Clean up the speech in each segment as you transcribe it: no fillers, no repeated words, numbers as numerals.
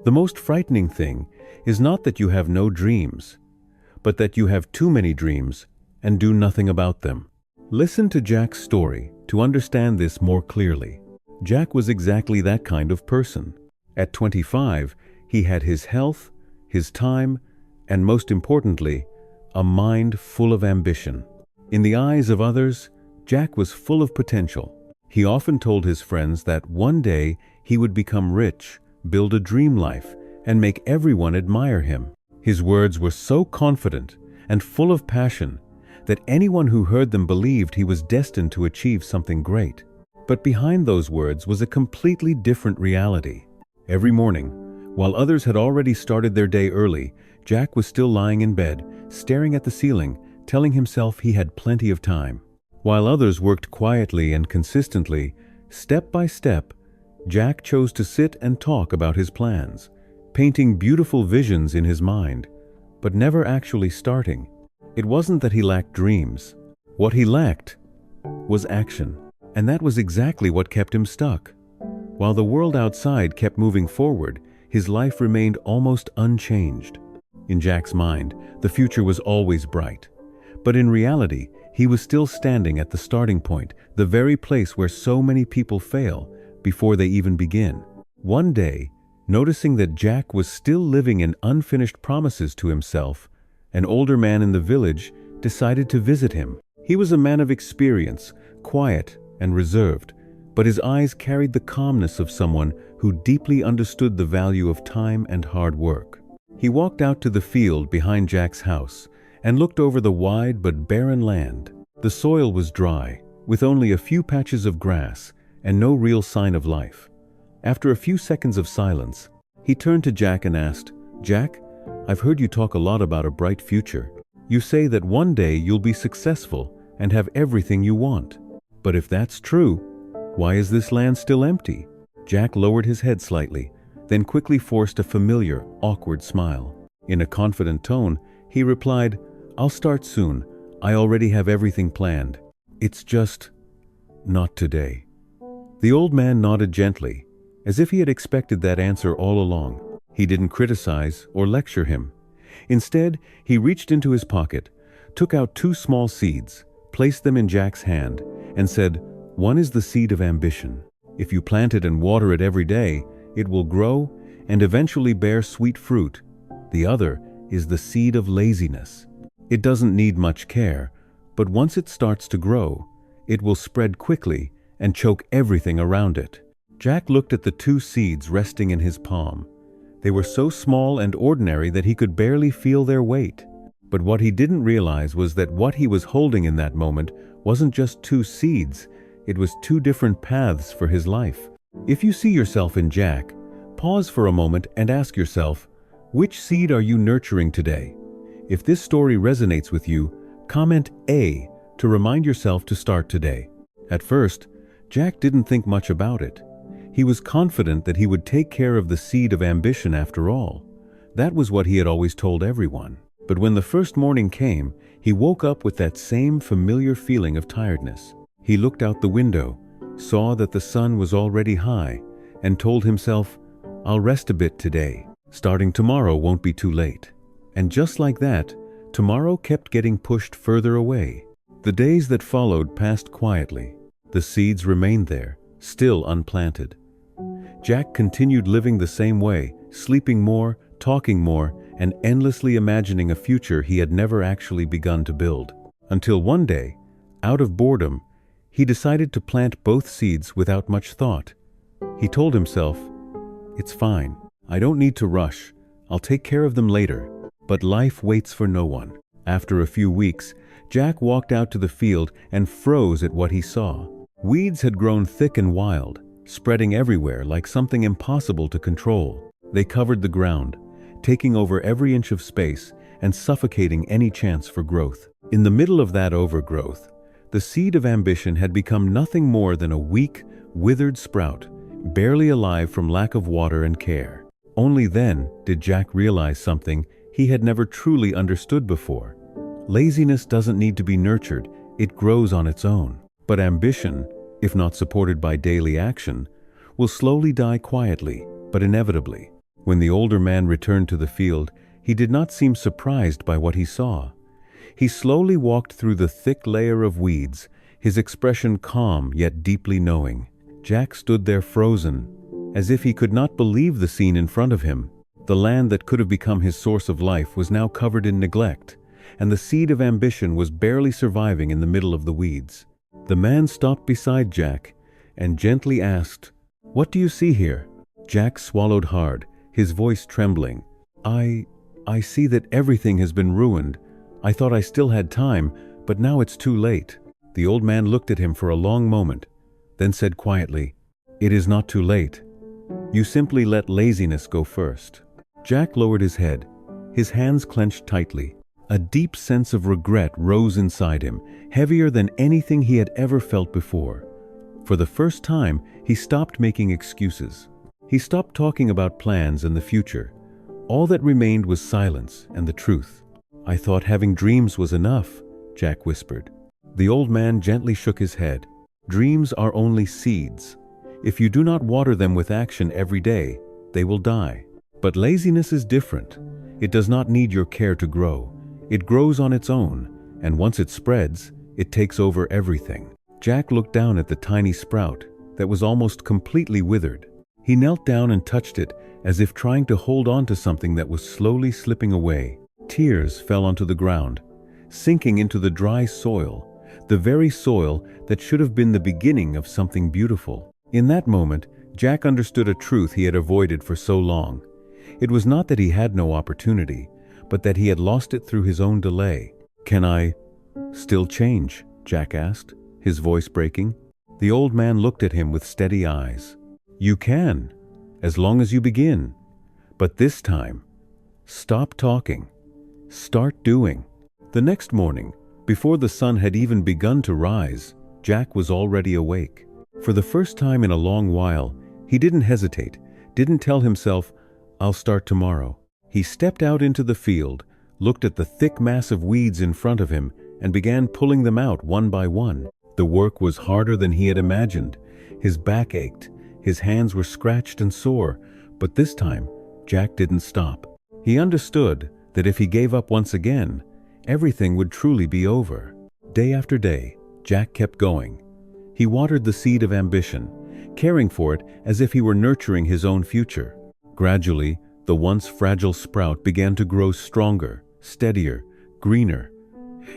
The most frightening thing is not that you have no dreams, but that you have too many dreams and do nothing about them. Listen to Jack's story to understand this more clearly. Jack was exactly that kind of person. At 25, he had his health, his time, and most importantly, a mind full of ambition. In the eyes of others, Jack was full of potential. He often told his friends that one day he would become rich, build a dream life, and make everyone admire him. His words were so confident and full of passion that anyone who heard them believed he was destined to achieve something great. But behind those words was a completely different reality. Every morning, while others had already started their day early, Jack was still lying in bed, staring at the ceiling, telling himself he had plenty of time. While others worked quietly and consistently, step by step, Jack chose to sit and talk about his plans, painting beautiful visions in his mind, but never actually starting. It wasn't that he lacked dreams. What he lacked was action, and that was exactly what kept him stuck. While the world outside kept moving forward, his life remained almost unchanged. In Jack's mind, the future was always bright. But in reality, he was still standing at the starting point, the very place where so many people fail before they even begin. One day, noticing that Jack was still living in unfinished promises to himself, an older man in the village decided to visit him. He was a man of experience, quiet and reserved, but his eyes carried the calmness of someone who deeply understood the value of time and hard work. He walked out to the field behind Jack's house and looked over the wide but barren land. The soil was dry, with only a few patches of grass and no real sign of life. After a few seconds of silence, he turned to Jack and asked, "Jack, I've heard you talk a lot about a bright future. You say that one day you'll be successful and have everything you want. But if that's true, why is this land still empty?" Jack lowered his head slightly, then quickly forced a familiar, awkward smile. In a confident tone, he replied, "I'll start soon. I already have everything planned. It's just not today." The old man nodded gently, as if he had expected that answer all along. He didn't criticize or lecture him. Instead, he reached into his pocket, took out 2 small seeds, placed them in Jack's hand, and said, "One is the seed of ambition. If you plant it and water it every day, it will grow and eventually bear sweet fruit. The other is the seed of laziness. It doesn't need much care, but once it starts to grow, it will spread quickly and choke everything around it." Jack looked at the 2 seeds resting in his palm. They were so small and ordinary that he could barely feel their weight. But what he didn't realize was that what he was holding in that moment wasn't just 2 seeds, it was 2 different paths for his life. If you see yourself in Jack, pause for a moment and ask yourself, which seed are you nurturing today? If this story resonates with you, comment A to remind yourself to start today. At first, Jack didn't think much about it. He was confident that he would take care of the seed of ambition after all. That was what he had always told everyone. But when the first morning came, he woke up with that same familiar feeling of tiredness. He looked out the window, saw that the sun was already high, and told himself, "I'll rest a bit today. Starting tomorrow won't be too late." And just like that, tomorrow kept getting pushed further away. The days that followed passed quietly. The seeds remained there, still unplanted. Jack continued living the same way, sleeping more, talking more, and endlessly imagining a future he had never actually begun to build. Until one day, out of boredom, he decided to plant both seeds without much thought. He told himself, "It's fine. I don't need to rush. I'll take care of them later." But life waits for no one. After a few weeks, Jack walked out to the field and froze at what he saw. Weeds had grown thick and wild, spreading everywhere like something impossible to control. They covered the ground, taking over every inch of space and suffocating any chance for growth. In the middle of that overgrowth, the seed of ambition had become nothing more than a weak, withered sprout, barely alive from lack of water and care. Only then did Jack realize something he had never truly understood before. Laziness doesn't need to be nurtured, it grows on its own. But ambition, if not supported by daily action, will slowly die quietly, but inevitably. When the older man returned to the field, he did not seem surprised by what he saw. He slowly walked through the thick layer of weeds, his expression calm yet deeply knowing. Jack stood there frozen, as if he could not believe the scene in front of him. The land that could have become his source of life was now covered in neglect, and the seed of ambition was barely surviving in the middle of the weeds. The man stopped beside Jack and gently asked, "What do you see here?" Jack swallowed hard, his voice trembling. I see that everything has been ruined. I thought I still had time, but now it's too late." The old man looked at him for a long moment, then said quietly, "It is not too late. You simply let laziness go first." Jack lowered his head, his hands clenched tightly. A deep sense of regret rose inside him, heavier than anything he had ever felt before. For the first time, he stopped making excuses. He stopped talking about plans and the future. All that remained was silence and the truth. "I thought having dreams was enough," Jack whispered. The old man gently shook his head. "Dreams are only seeds. If you do not water them with action every day, they will die. But laziness is different. It does not need your care to grow. It grows on its own, and once it spreads, it takes over everything." Jack looked down at the tiny sprout that was almost completely withered. He knelt down and touched it, as if trying to hold on to something that was slowly slipping away. Tears fell onto the ground, sinking into the dry soil, the very soil that should have been the beginning of something beautiful. In that moment, Jack understood a truth he had avoided for so long. It was not that he had no opportunity, but that he had lost it through his own delay. "Can I still change?" Jack asked, his voice breaking. The old man looked at him with steady eyes. "You can, as long as you begin. But this time, stop talking. Start doing." The next morning, before the sun had even begun to rise, Jack was already awake. For the first time in a long while, he didn't hesitate, didn't tell himself, "I'll start tomorrow." He stepped out into the field, looked at the thick mass of weeds in front of him, and began pulling them out one by one. The work was harder than he had imagined. His back ached, his hands were scratched and sore, but this time, Jack didn't stop. He understood that if he gave up once again, everything would truly be over. Day after day, Jack kept going. He watered the seed of ambition, caring for it as if he were nurturing his own future. Gradually, the once fragile sprout began to grow stronger, steadier, greener.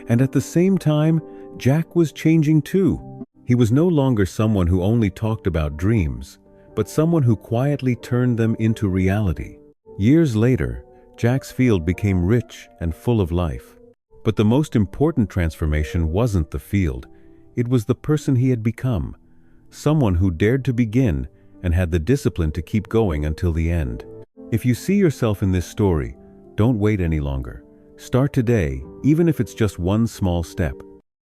And at the same time, Jack was changing too. He was no longer someone who only talked about dreams, but someone who quietly turned them into reality. Years later, Jack's field became rich and full of life. But the most important transformation wasn't the field. It was the person he had become, someone who dared to begin and had the discipline to keep going until the end. If you see yourself in this story, don't wait any longer. Start today, even if it's just one small step.